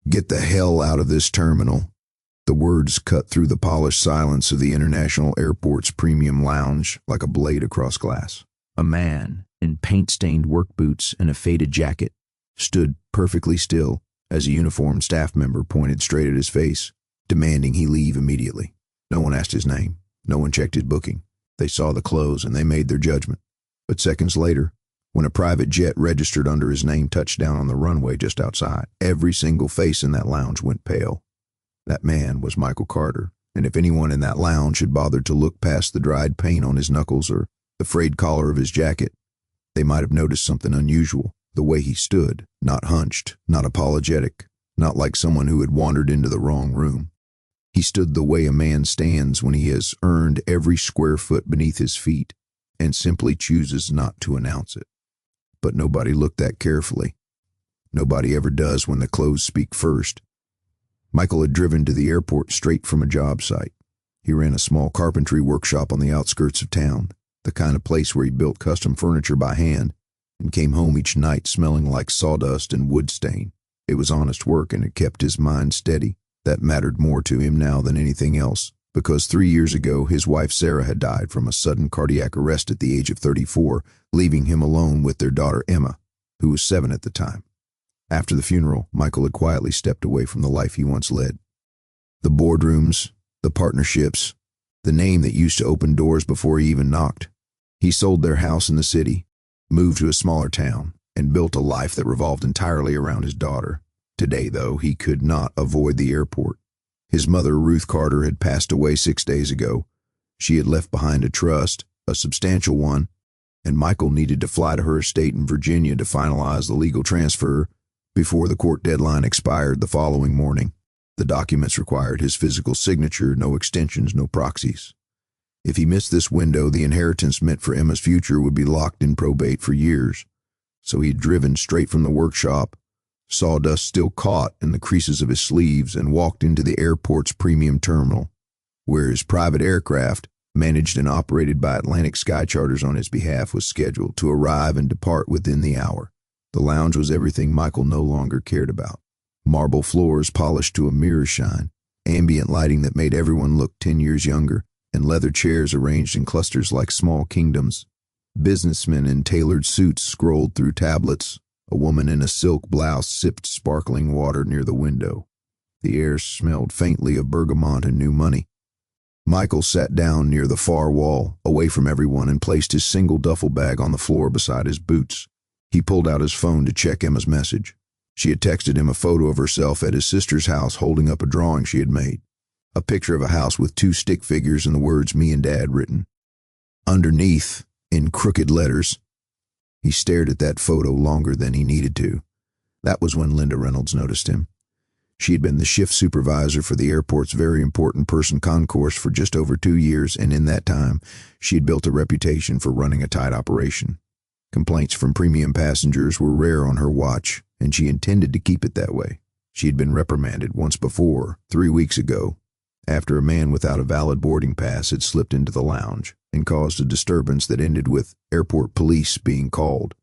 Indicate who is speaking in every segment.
Speaker 1: Get the hell out of this terminal. The words cut through the polished silence of the International Airport's premium lounge like a blade across glass. A man, in paint-stained work boots and a faded jacket, stood perfectly still as a uniformed staff member pointed straight at his face, demanding he leave immediately. No one asked his name. No one checked his booking. They saw the clothes and they made their judgment. But seconds later, when a private jet registered under his name touched down on the runway just outside, every single face in that lounge went pale. That man was Michael Carter, and if anyone in that lounge had bothered to look past the dried paint on his knuckles or the frayed collar of his jacket, they might have noticed something unusual. The way he stood, not hunched, not apologetic, not like someone who had wandered into the wrong room. He stood the way a man stands when he has earned every square foot beneath his feet and simply chooses not to announce it. But nobody looked that carefully. Nobody ever does when the clothes speak first. Michael had driven to the airport straight from a job site. He ran a small carpentry workshop on the outskirts of town, the kind of place where he built custom furniture by hand, and came home each night smelling like sawdust and wood stain. It was honest work and it kept his mind steady. That mattered more to him now than anything else, because 3 years ago his wife Sarah had died from a sudden cardiac arrest at the age of 34, leaving him alone with their daughter Emma, who was 7 at the time. After the funeral, Michael had quietly stepped away from the life he once led. The boardrooms, the partnerships, the name that used to open doors before he even knocked. He sold their house in the city, moved to a smaller town, and built a life that revolved entirely around his daughter. Today, though, he could not avoid the airport. His mother, Ruth Carter, had passed away 6 days ago. She had left behind a trust, a substantial one, and Michael needed to fly to her estate in Virginia to finalize the legal transfer before the court deadline expired the following morning. The documents required his physical signature, no extensions, no proxies. If he missed this window, the inheritance meant for Emma's future would be locked in probate for years. So he had driven straight from the workshop, sawdust still caught in the creases of his sleeves, and walked into the airport's premium terminal, where his private aircraft, managed and operated by Atlantic Sky Charters on his behalf, was scheduled to arrive and depart within the hour. The lounge was everything Michael no longer cared about. Marble floors polished to a mirror shine, ambient lighting that made everyone look 10 years younger, and leather chairs arranged in clusters like small kingdoms. Businessmen in tailored suits scrolled through tablets. A woman in a silk blouse sipped sparkling water near the window. The air smelled faintly of bergamot and new money. Michael sat down near the far wall, away from everyone, and placed his single duffel bag on the floor beside his boots. He pulled out his phone to check Emma's message. She had texted him a photo of herself at his sister's house holding up a drawing she had made. A picture of a house with 2 stick figures and the words "Me and Dad" written. Underneath, in crooked letters. He stared at that photo longer than he needed to. That was when Linda Reynolds noticed him. She had been the shift supervisor for the airport's very important person concourse for just over 2 years, and in that time, she had built a reputation for running a tight operation. Complaints from premium passengers were rare on her watch, and she intended to keep it that way. She had been reprimanded once before, 3 weeks ago, after a man without a valid boarding pass had slipped into the lounge and caused a disturbance that ended with airport police being called.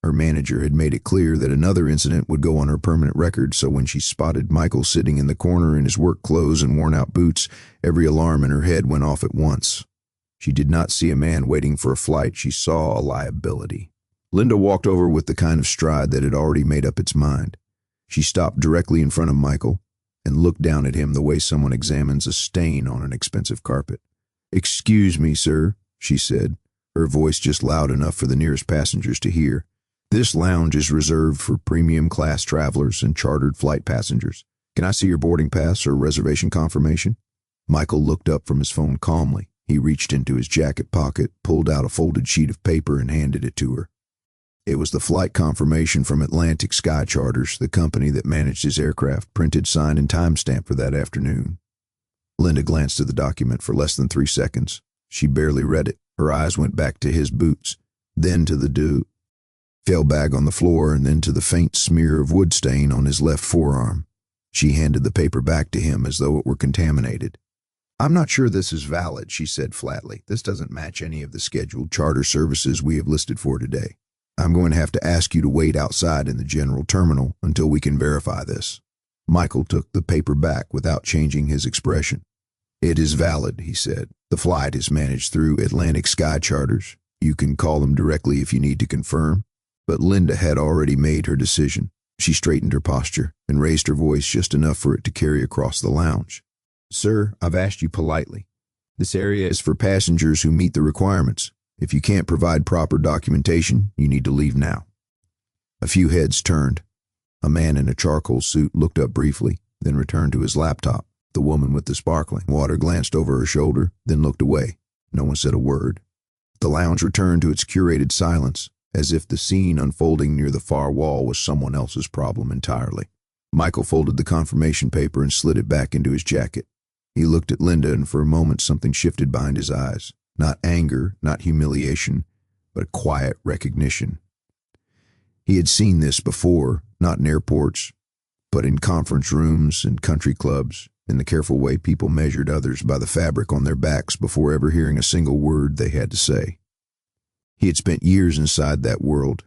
Speaker 1: Her manager had made it clear that another incident would go on her permanent record, so when she spotted Michael sitting in the corner in his work clothes and worn-out boots, every alarm in her head went off at once. She did not see a man waiting for a flight. She saw a liability. Linda walked over with the kind of stride that had already made up its mind. She stopped directly in front of Michael and looked down at him the way someone examines a stain on an expensive carpet. "Excuse me, sir," she said, her voice just loud enough for the nearest passengers to hear. "This lounge is reserved for premium class travelers and chartered flight passengers. Can I see your boarding pass or reservation confirmation?" Michael looked up from his phone calmly. He reached into his jacket pocket, pulled out a folded sheet of paper, and handed it to her. It was the flight confirmation from Atlantic Sky Charters, the company that managed his aircraft, printed, signed, and time-stamped for that afternoon. Linda glanced at the document for less than 3 seconds. She barely read it. Her eyes went back to his boots, then to the duffel bag on the floor, and then to the faint smear of wood stain on his left forearm. She handed the paper back to him as though it were contaminated. "I'm not sure this is valid," she said flatly. "This doesn't match any of the scheduled charter services we have listed for today. I'm going to have to ask you to wait outside in the general terminal until we can verify this." Michael took the paper back without changing his expression. "It is valid," he said. "The flight is managed through Atlantic Sky Charters. You can call them directly if you need to confirm." But Linda had already made her decision. She straightened her posture and raised her voice just enough for it to carry across the lounge. "Sir, I've asked you politely. This area is for passengers who meet the requirements. If you can't provide proper documentation, you need to leave now." A few heads turned. A man in a charcoal suit looked up briefly, then returned to his laptop. The woman with the sparkling water glanced over her shoulder, then looked away. No one said a word. The lounge returned to its curated silence, as if the scene unfolding near the far wall was someone else's problem entirely. Michael folded the confirmation paper and slid it back into his jacket. He looked at Linda, and for a moment something shifted behind his eyes. Not anger, not humiliation, but a quiet recognition. He had seen this before, not in airports, but in conference rooms and country clubs, in the careful way people measured others by the fabric on their backs before ever hearing a single word they had to say. He had spent years inside that world.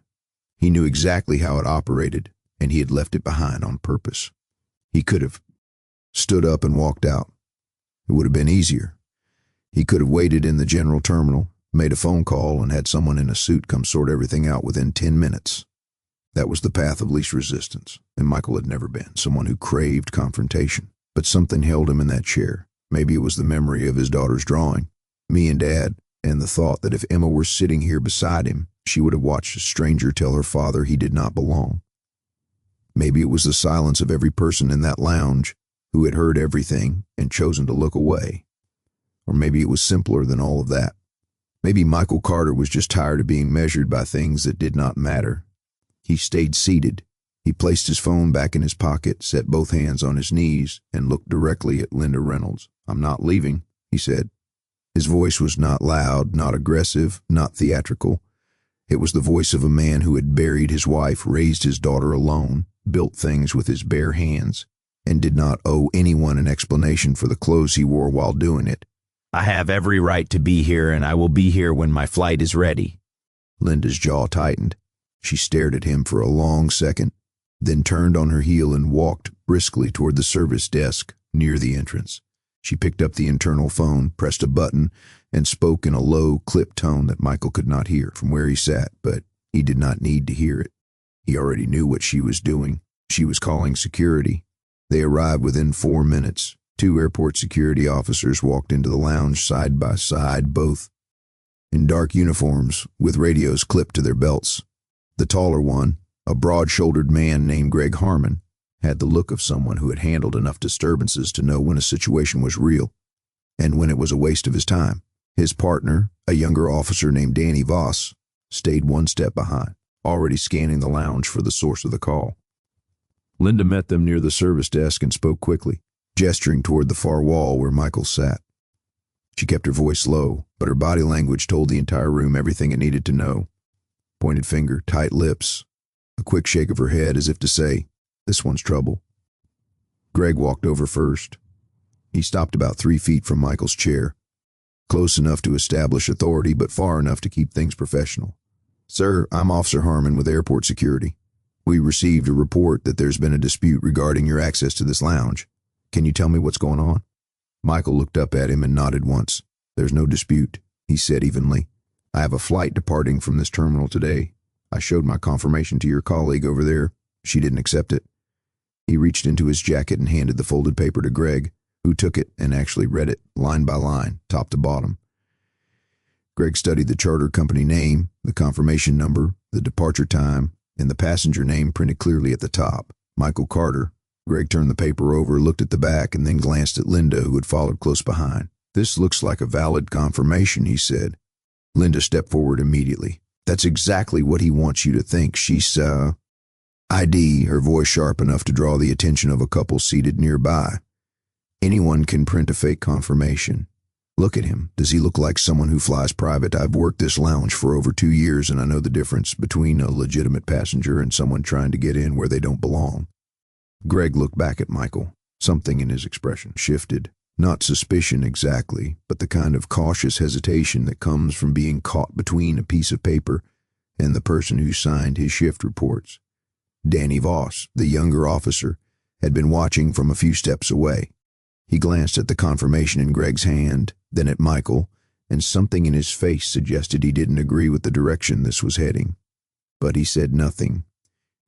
Speaker 1: He knew exactly how it operated, and he had left it behind on purpose. He could have stood up and walked out. It would have been easier. He could have waited in the general terminal, made a phone call, and had someone in a suit come sort everything out within 10 minutes. That was the path of least resistance, and Michael had never been someone who craved confrontation. But something held him in that chair. Maybe it was the memory of his daughter's drawing, me and Dad, and the thought that if Emma were sitting here beside him, she would have watched a stranger tell her father he did not belong. Maybe it was the silence of every person in that lounge who had heard everything and chosen to look away. Or maybe it was simpler than all of that. Maybe Michael Carter was just tired of being measured by things that did not matter. He stayed seated. He placed his phone back in his pocket, set both hands on his knees, and looked directly at Linda Reynolds. "I'm not leaving," he said. His voice was not loud, not aggressive, not theatrical. It was the voice of a man who had buried his wife, raised his daughter alone, built things with his bare hands, and did not owe anyone an explanation for the clothes he wore while doing it.
Speaker 2: "I have every right to be here, and I will be here when my flight is ready."
Speaker 1: Linda's jaw tightened. She stared at him for a long second, then turned on her heel and walked briskly toward the service desk near the entrance. She picked up the internal phone, pressed a button, and spoke in a low, clipped tone that Michael could not hear from where he sat, but he did not need to hear it. He already knew what she was doing. She was calling security. They arrived within 4 minutes. 2 airport security officers walked into the lounge side by side, both in dark uniforms with radios clipped to their belts. The taller one, a broad-shouldered man named Greg Harmon, had the look of someone who had handled enough disturbances to know when a situation was real and when it was a waste of his time. His partner, a younger officer named Danny Voss, stayed 1 step behind, already scanning the lounge for the source of the call. Linda met them near the service desk and spoke quickly, gesturing toward the far wall where Michael sat. She kept her voice low, but her body language told the entire room everything it needed to know. Pointed finger, tight lips, a quick shake of her head as if to say, "This one's trouble." Greg walked over first. He stopped about 3 feet from Michael's chair, close enough to establish authority, but far enough to keep things professional. "Sir, I'm Officer Harmon with Airport Security. We received a report that there's been a dispute regarding your access to this lounge. Can you tell me what's going on?" Michael looked up at him and nodded once. "There's no dispute," he said evenly. "I have a flight departing from this terminal today. I showed my confirmation to your colleague over there. She didn't accept it." He reached into his jacket and handed the folded paper to Greg, who took it and actually read it, line by line, top to bottom. Greg studied the charter company name, the confirmation number, the departure time, and the passenger name printed clearly at the top, Michael Carter. Greg turned the paper over, looked at the back, and then glanced at Linda, who had followed close behind. "This looks like a valid confirmation," he said. Linda stepped forward immediately. "That's exactly what he wants you to think. She's, ID," her voice sharp enough to draw the attention of a couple seated nearby. "Anyone can print a fake confirmation. Look at him. Does he look like someone who flies private? I've worked this lounge for over 2 years, and I know the difference between a legitimate passenger and someone trying to get in where they don't belong." Greg looked back at Michael. Something in his expression shifted. Not suspicion exactly, but the kind of cautious hesitation that comes from being caught between a piece of paper and the person who signed his shift reports. Danny Voss, the younger officer, had been watching from a few steps away. He glanced at the confirmation in Greg's hand, then at Michael, and something in his face suggested he didn't agree with the direction this was heading. But he said nothing.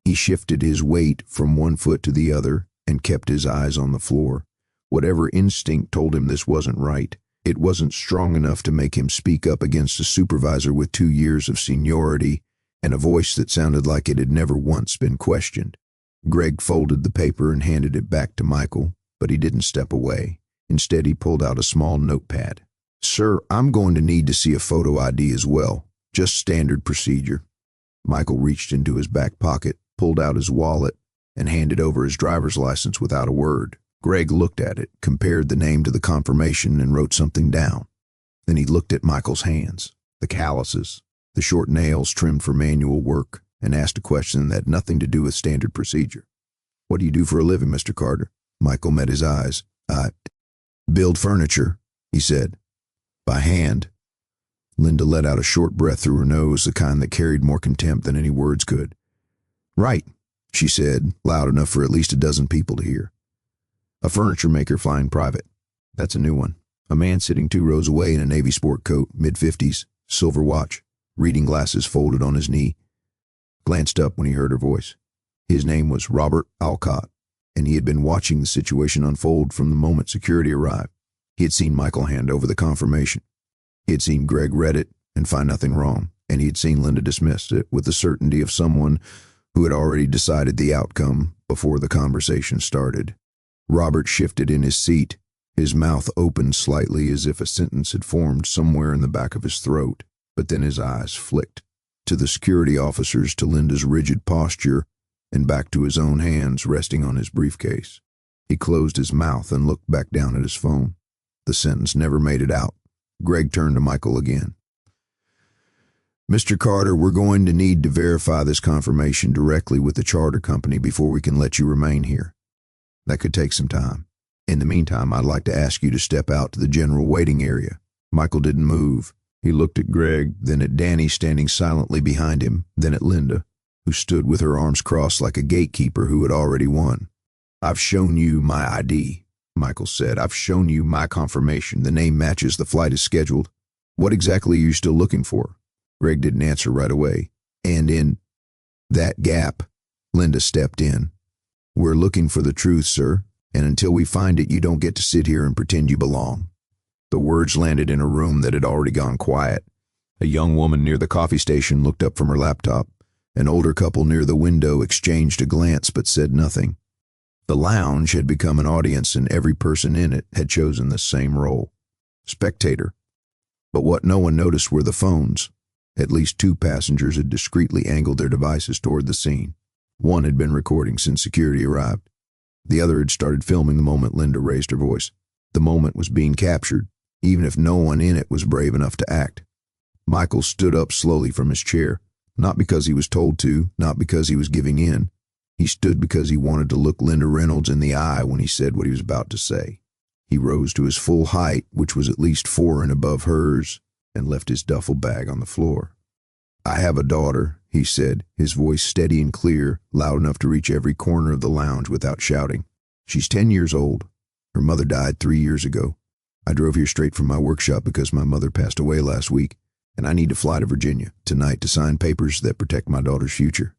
Speaker 1: He shifted his weight from one foot to the other and kept his eyes on the floor. Whatever instinct told him this wasn't right, it wasn't strong enough to make him speak up against a supervisor with 2 years of seniority and a voice that sounded like it had never once been questioned. Greg folded the paper and handed it back to Michael, but he didn't step away. Instead, he pulled out a small notepad. "Sir, I'm going to need to see a photo ID as well. Just standard procedure." Michael reached into his back pocket, pulled out his wallet, and handed over his driver's license without a word. Greg looked at it, compared the name to the confirmation, and wrote something down. Then he looked at Michael's hands, the calluses, the short nails trimmed for manual work, and asked a question that had nothing to do with standard procedure. "What do you do for a living, Mr. Carter?" Michael met his eyes. "I build furniture," he said. "By hand." Linda let out a short breath through her nose, the kind that carried more contempt than any words could. "Right," she said, loud enough for at least a dozen people to hear. "A furniture maker flying private. That's a new one." A man sitting 2 rows away in a navy sport coat, mid-50s, silver watch, reading glasses folded on his knee, glanced up when he heard her voice. His name was Robert Alcott, and he had been watching the situation unfold from the moment security arrived. He had seen Michael hand over the confirmation. He had seen Greg read it and find nothing wrong, and he had seen Linda dismiss it with the certainty of someone who had already decided the outcome before the conversation started. Robert shifted in his seat, his mouth opened slightly as if a sentence had formed somewhere in the back of his throat, but then his eyes flicked to the security officers, to Linda's rigid posture, and back to his own hands resting on his briefcase. He closed his mouth and looked back down at his phone. The sentence never made it out. Greg turned to Michael again. "Mr. Carter, we're going to need to verify this confirmation directly with the charter company before we can let you remain here. That could take some time. In the meantime, I'd like to ask you to step out to the general waiting area." Michael didn't move. He looked at Greg, then at Danny standing silently behind him, then at Linda, who stood with her arms crossed like a gatekeeper who had already won. "I've shown you my ID," Michael said. "I've shown you my confirmation. The name matches. The flight is scheduled. What exactly are you still looking for?" Greg didn't answer right away. And in that gap, Linda stepped in. "We're looking for the truth, sir, and until we find it, you don't get to sit here and pretend you belong." The words landed in a room that had already gone quiet. A young woman near the coffee station looked up from her laptop. An older couple near the window exchanged a glance but said nothing. The lounge had become an audience, and every person in it had chosen the same role: spectator. But what no one noticed were the phones. At least 2 passengers had discreetly angled their devices toward the scene. One had been recording since security arrived. The other had started filming the moment Linda raised her voice. The moment was being captured, even if no one in it was brave enough to act. Michael stood up slowly from his chair, not because he was told to, not because he was giving in. He stood because he wanted to look Linda Reynolds in the eye when he said what he was about to say. He rose to his full height, which was at least 4 and above hers, and left his duffel bag on the floor. "I have a daughter," he said, his voice steady and clear, loud enough to reach every corner of the lounge without shouting. "She's 10 years old. Her mother died 3 years ago. I drove here straight from my workshop because my mother passed away last week, and I need to fly to Virginia tonight to sign papers that protect my daughter's future.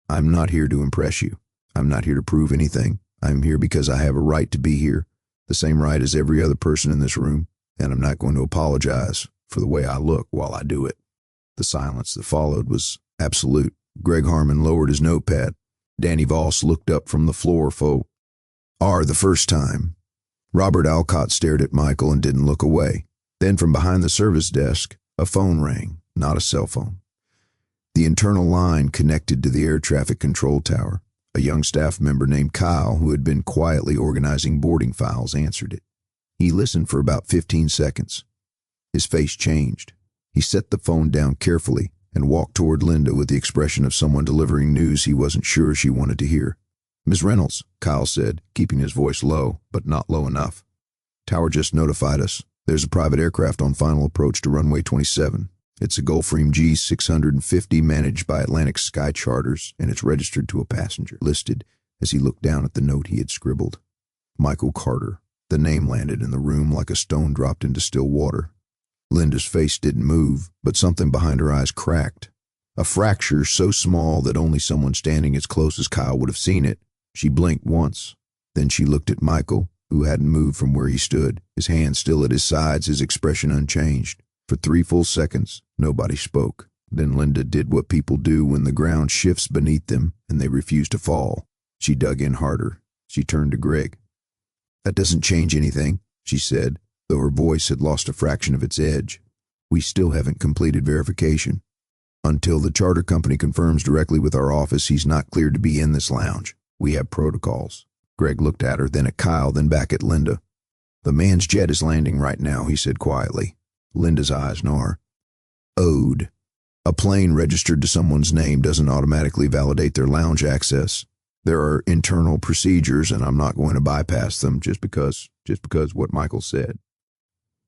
Speaker 1: I'm not here to impress you. I'm not here to prove anything. I'm here because I have a right to be here, the same right as every other person in this room, and I'm not going to apologize for the way I look while I do it." The silence that followed was absolute. Greg Harmon lowered his notepad. Danny Voss looked up from the floor for the first time. Robert Alcott stared at Michael and didn't look away. Then from behind the service desk, a phone rang, not a cell phone. The internal line connected to the air traffic control tower. A young staff member named Kyle, who had been quietly organizing boarding files, answered it. He listened for about 15 seconds. His face changed. He set the phone down carefully and walked toward Linda with the expression of someone delivering news he wasn't sure she wanted to hear. "Ms. Reynolds," Kyle said, keeping his voice low, but not low enough. "Tower just notified us. There's a private aircraft on final approach to runway 27. It's a Gulfstream G650 managed by Atlantic Sky Charters, and it's registered to a passenger listed as he looked down at the note he had scribbled. Michael Carter. The name landed in the room like a stone dropped into still water. Linda's face didn't move, but something behind her eyes cracked. A fracture so small that only someone standing as close as Kyle would have seen it. She blinked once. Then she looked at Michael, who hadn't moved from where he stood, his hands still at his sides, his expression unchanged. For 3 full seconds, nobody spoke. Then Linda did what people do when the ground shifts beneath them and they refuse to fall. She dug in harder. She turned to Greg. "That doesn't change anything," she said, though her voice had lost a fraction of its edge. "We still haven't completed verification. Until the charter company confirms directly with our office he's not cleared to be in this lounge. We have protocols." Greg looked at her, then at Kyle, then back at Linda. "The man's jet is landing right now," he said quietly. Linda's eyes narrowed. "Owed. A plane registered to someone's name doesn't automatically validate their lounge access. There are internal procedures, and I'm not going to bypass them just because what Michael said."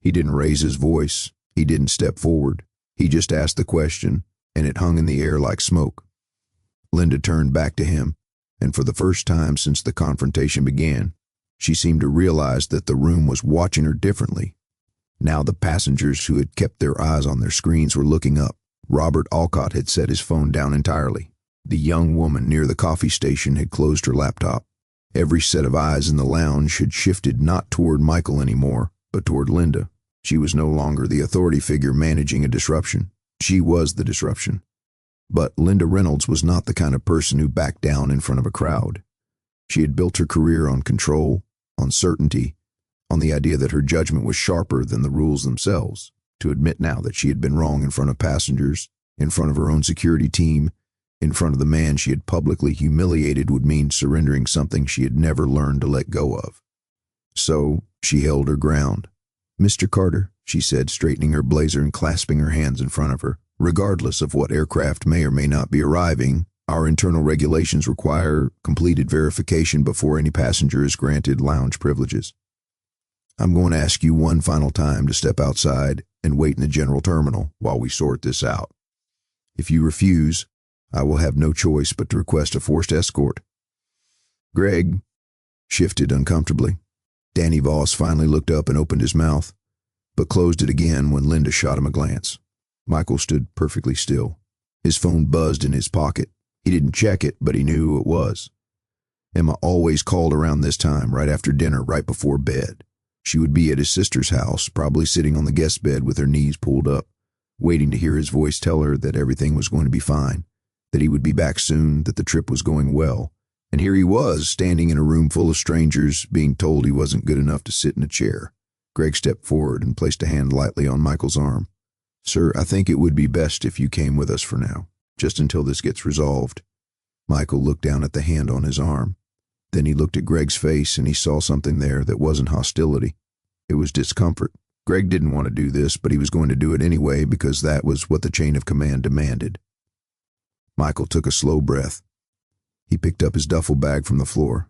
Speaker 1: He didn't raise his voice. He didn't step forward. He just asked the question, and it hung in the air like smoke. Linda turned back to him, and for the first time since the confrontation began, she seemed to realize that the room was watching her differently. Now the passengers who had kept their eyes on their screens were looking up. Robert Alcott had set his phone down entirely. The young woman near the coffee station had closed her laptop. Every set of eyes in the lounge had shifted not toward Michael anymore, but toward Linda. She was no longer the authority figure managing a disruption. She was the disruption. But Linda Reynolds was not the kind of person who backed down in front of a crowd. She had built her career on control, on certainty, on the idea that her judgment was sharper than the rules themselves. To admit now that she had been wrong in front of passengers, in front of her own security team, in front of the man she had publicly humiliated would mean surrendering something she had never learned to let go of. So she held her ground. "Mr. Carter," she said, straightening her blazer and clasping her hands in front of her, "regardless of what aircraft may or may not be arriving, our internal regulations require completed verification before any passenger is granted lounge privileges. I'm going to ask you one final time to step outside and wait in the general terminal while we sort this out. If you refuse, I will have no choice but to request a forced escort." Greg shifted uncomfortably. Danny Voss finally looked up and opened his mouth, but closed it again when Linda shot him a glance. Michael stood perfectly still. His phone buzzed in his pocket. He didn't check it, but he knew who it was. Emma always called around this time, right after dinner, right before bed. She would be at his sister's house, probably sitting on the guest bed with her knees pulled up, waiting to hear his voice tell her that everything was going to be fine, that he would be back soon, that the trip was going well. And here he was, standing in a room full of strangers, being told he wasn't good enough to sit in a chair. Greg stepped forward and placed a hand lightly on Michael's arm. "Sir, I think it would be best if you came with us for now, just until this gets resolved." Michael looked down at the hand on his arm. Then he looked at Greg's face and he saw something there that wasn't hostility. It was discomfort. Greg didn't want to do this, but he was going to do it anyway because that was what the chain of command demanded. Michael took a slow breath. He picked up his duffel bag from the floor.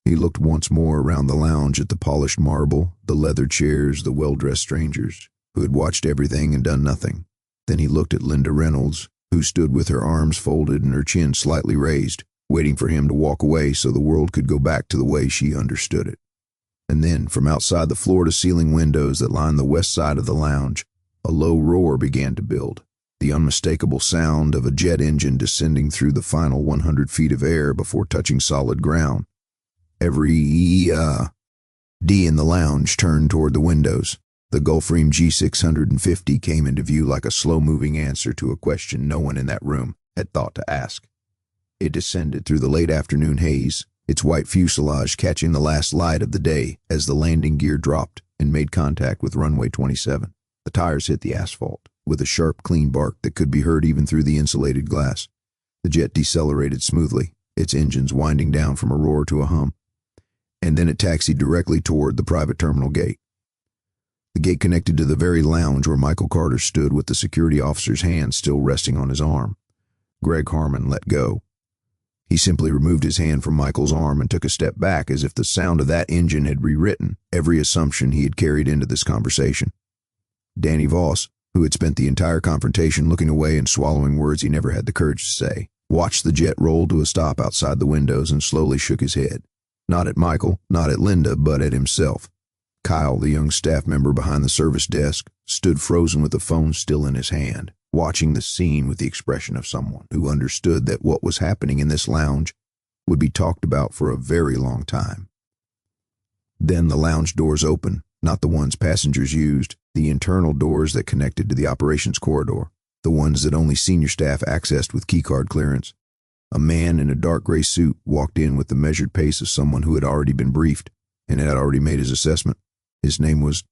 Speaker 1: He looked once more around the lounge at the polished marble, the leather chairs, the well-dressed strangers, who had watched everything and done nothing. Then he looked at Linda Reynolds, who stood with her arms folded and her chin slightly raised, waiting for him to walk away so the world could go back to the way she understood it. And then, from outside the floor-to-ceiling windows that lined the west side of the lounge, a low roar began to build, the unmistakable sound of a jet engine descending through the final 100 feet of air before touching solid ground. Every D in the lounge turned toward the windows. The Gulfstream G650 came into view like a slow-moving answer to a question no one in that room had thought to ask. It descended through the late afternoon haze, its white fuselage catching the last light of the day as the landing gear dropped and made contact with runway 27. The tires hit the asphalt with a sharp, clean bark that could be heard even through the insulated glass. The jet decelerated smoothly, its engines winding down from a roar to a hum. And then it taxied directly toward the private terminal gate. The gate connected to the very lounge where Michael Carter stood with the security officer's hand still resting on his arm. Greg Harmon let go. He simply removed his hand from Michael's arm and took a step back as if the sound of that engine had rewritten every assumption he had carried into this conversation. Danny Voss, who had spent the entire confrontation looking away and swallowing words he never had the courage to say, watched the jet roll to a stop outside the windows, and slowly shook his head. Not at Michael, not at Linda, but at himself. Kyle, the young staff member behind the service desk, stood frozen with the phone still in his hand, watching the scene with the expression of someone who understood that what was happening in this lounge would be talked about for a very long time. Then the lounge doors opened, not the ones passengers used, the internal doors that connected to the operations corridor, the ones that only senior staff accessed with keycard clearance. A man in a dark gray suit walked in with the measured pace of someone who had already been briefed and had already made his assessment. His name was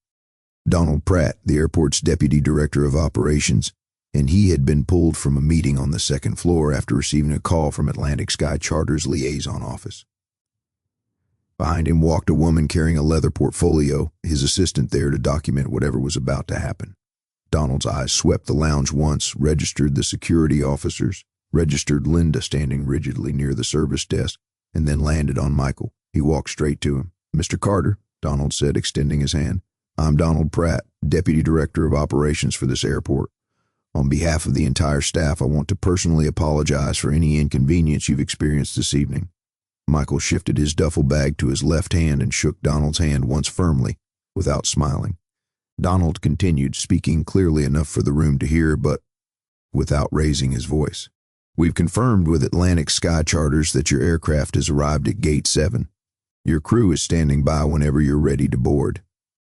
Speaker 1: Donald Pratt, the airport's deputy director of operations, and he had been pulled from a meeting on the second floor after receiving a call from Atlantic Sky Charter's liaison office. Behind him walked a woman carrying a leather portfolio, his assistant there to document whatever was about to happen. Donald's eyes swept the lounge once, registered the security officers, registered Linda standing rigidly near the service desk, and then landed on Michael. He walked straight to him. "Mr. Carter," Donald said, extending his hand. "I'm Donald Pratt, Deputy Director of Operations for this airport. On behalf of the entire staff, I want to personally apologize for any inconvenience you've experienced this evening." Michael shifted his duffel bag to his left hand and shook Donald's hand once firmly, without smiling. Donald continued, speaking clearly enough for the room to hear, but without raising his voice. "We've confirmed with Atlantic Sky Charters that your aircraft has arrived at Gate 7. Your crew is standing by whenever you're ready to board."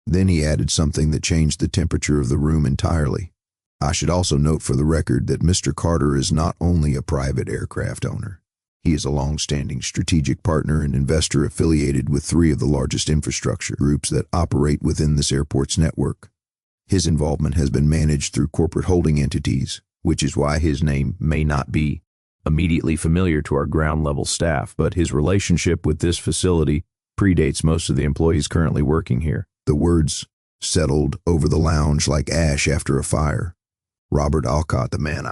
Speaker 1: Then he added something that changed the temperature of the room entirely. "I should also note for the record that Mr. Carter is not only a private aircraft owner. He is a long-standing strategic partner and investor affiliated with 3 of the largest infrastructure groups that operate within this airport's network. His involvement has been managed through corporate holding entities, which is why his name may not be immediately familiar to our ground-level staff, but his relationship with this facility predates most of the employees currently working here." The words settled over the lounge like ash after a fire. Robert Alcott, the man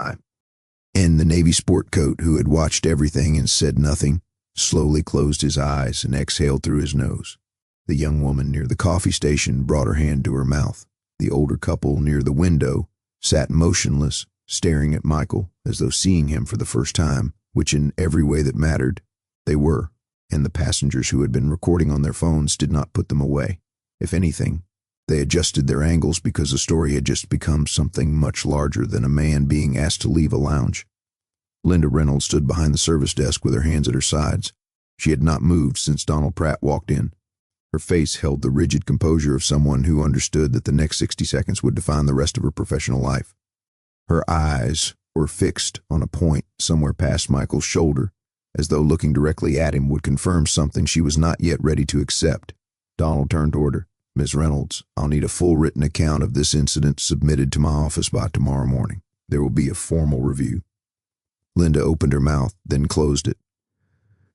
Speaker 1: in the Navy sport coat who had watched everything and said nothing, slowly closed his eyes and exhaled through his nose. The young woman near the coffee station brought her hand to her mouth. The older couple near the window sat motionless, staring at Michael as though seeing him for the first time, which in every way that mattered, they were, and the passengers who had been recording on their phones did not put them away. If anything, they adjusted their angles because the story had just become something much larger than a man being asked to leave a lounge. Linda Reynolds stood behind the service desk with her hands at her sides. She had not moved since Donald Pratt walked in. Her face held the rigid composure of someone who understood that the next 60 seconds would define the rest of her professional life. Her eyes were fixed on a point somewhere past Michael's shoulder, as though looking directly at him would confirm something she was not yet ready to accept. Donald turned toward her. "Miss Reynolds, I'll need a full written account of this incident submitted to my office by tomorrow morning. There will be a formal review." Linda opened her mouth, then closed it.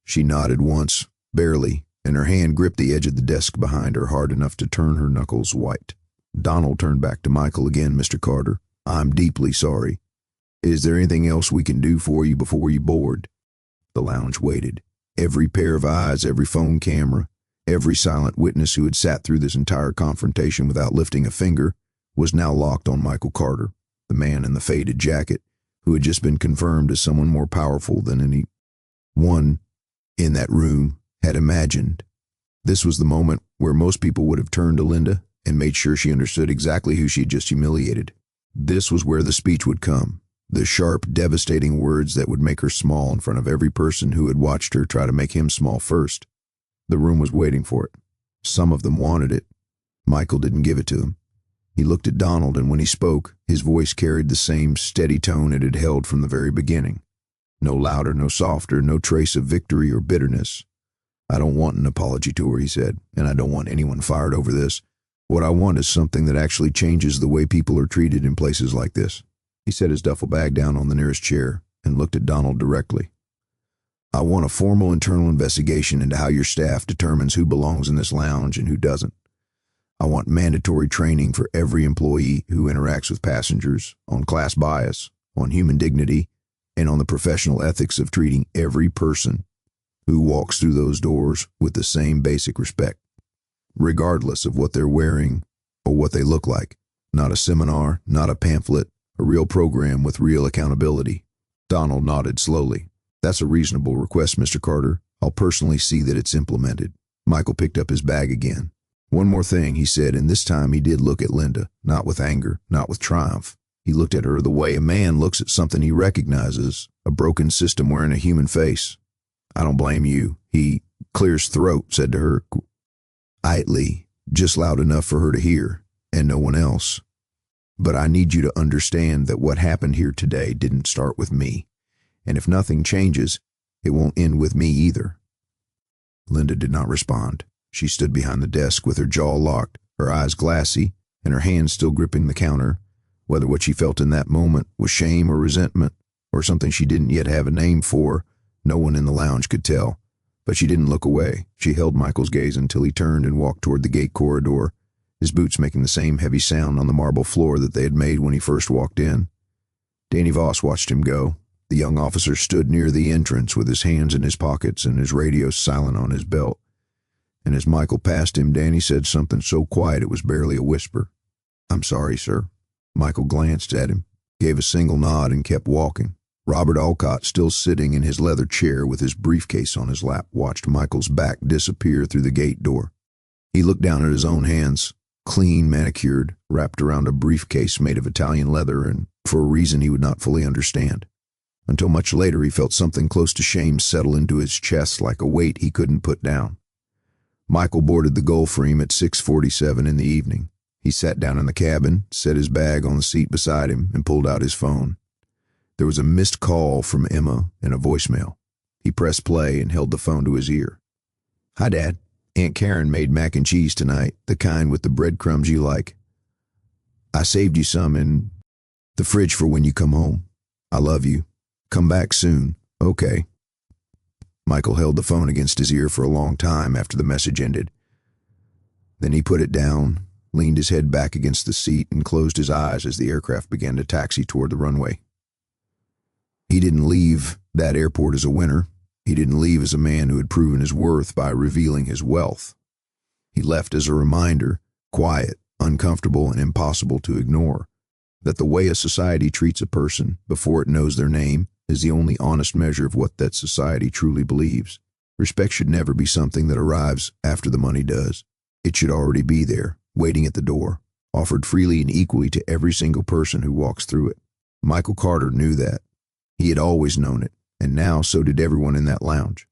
Speaker 1: She nodded once, barely, and her hand gripped the edge of the desk behind her hard enough to turn her knuckles white. Donald turned back to Michael again. "Mr. Carter, I'm deeply sorry. Is there anything else we can do for you before you board?" The lounge waited. Every pair of eyes, every phone camera, every silent witness who had sat through this entire confrontation without lifting a finger was now locked on Michael Carter, the man in the faded jacket, who had just been confirmed as someone more powerful than anyone in that room had imagined. This was the moment where most people would have turned to Linda and made sure she understood exactly who she had just humiliated. This was where the speech would come, the sharp, devastating words that would make her small in front of every person who had watched her try to make him small first. The room was waiting for it. Some of them wanted it. Michael didn't give it to them. He looked at Donald, and when he spoke, his voice carried the same steady tone it had held from the very beginning. No louder, no softer, no trace of victory or bitterness. "I don't want an apology tour," he said, "and I don't want anyone fired over this. What I want is something that actually changes the way people are treated in places like this." He set his duffel bag down on the nearest chair and looked at Donald directly. "I want a formal internal investigation into how your staff determines who belongs in this lounge and who doesn't. I want mandatory training for every employee who interacts with passengers on class bias, on human dignity, and on the professional ethics of treating every person who walks through those doors with the same basic respect, regardless of what they're wearing or what they look like. Not a seminar, not a pamphlet, a real program with real accountability." Donald nodded slowly. That's a reasonable request, Mr. Carter. I'll personally see that it's implemented. Michael picked up his bag again. One more thing, he said, and this time he did look at Linda, not with anger, not with triumph. He looked at her the way a man looks at something he recognizes, a broken system wearing a human face. I don't blame you. He cleared his throat, said to her quietly, just loud enough for her to hear, and no one else. But I need you to understand that what happened here today didn't start with me. And if nothing changes, it won't end with me either. Linda did not respond. She stood behind the desk with her jaw locked, her eyes glassy, and her hands still gripping the counter. Whether what she felt in that moment was shame or resentment, or something she didn't yet have a name for, no one in the lounge could tell. But she didn't look away. She held Michael's gaze until he turned and walked toward the gate corridor, his boots making the same heavy sound on the marble floor that they had made when he first walked in. Danny Voss watched him go. The young officer stood near the entrance with his hands in his pockets and his radio silent on his belt. And as Michael passed him, Danny said something so quiet it was barely a whisper. "I'm sorry, sir." Michael glanced at him, gave a single nod, and kept walking. Robert Alcott, still sitting in his leather chair with his briefcase on his lap, watched Michael's back disappear through the gate door. He looked down at his own hands, clean, manicured, wrapped around a briefcase made of Italian leather, and for a reason he would not fully understand. Until much later he felt something close to shame settle into his chest like a weight he couldn't put down. Michael boarded the Gulfstream at 6:47 in the evening. He sat down in the cabin, set his bag on the seat beside him, and pulled out his phone. There was a missed call from Emma and a voicemail. He pressed play and held the phone to his ear. "Hi, Dad. Aunt Karen made mac and cheese tonight, the kind with the breadcrumbs you like. I saved you some in the fridge for when you come home. I love you. Come back soon. Okay." Michael held the phone against his ear for a long time after the message ended. Then he put it down, leaned his head back against the seat, and closed his eyes as the aircraft began to taxi toward the runway. He didn't leave that airport as a winner. He didn't leave as a man who had proven his worth by revealing his wealth. He left as a reminder, quiet, uncomfortable, and impossible to ignore, that the way a society treats a person before it knows their name is the only honest measure of what that society truly believes. Respect should never be something that arrives after the money does. It should already be there, waiting at the door, offered freely and equally to every single person who walks through it. Michael Carter knew that. He had always known it, and now so did everyone in that lounge.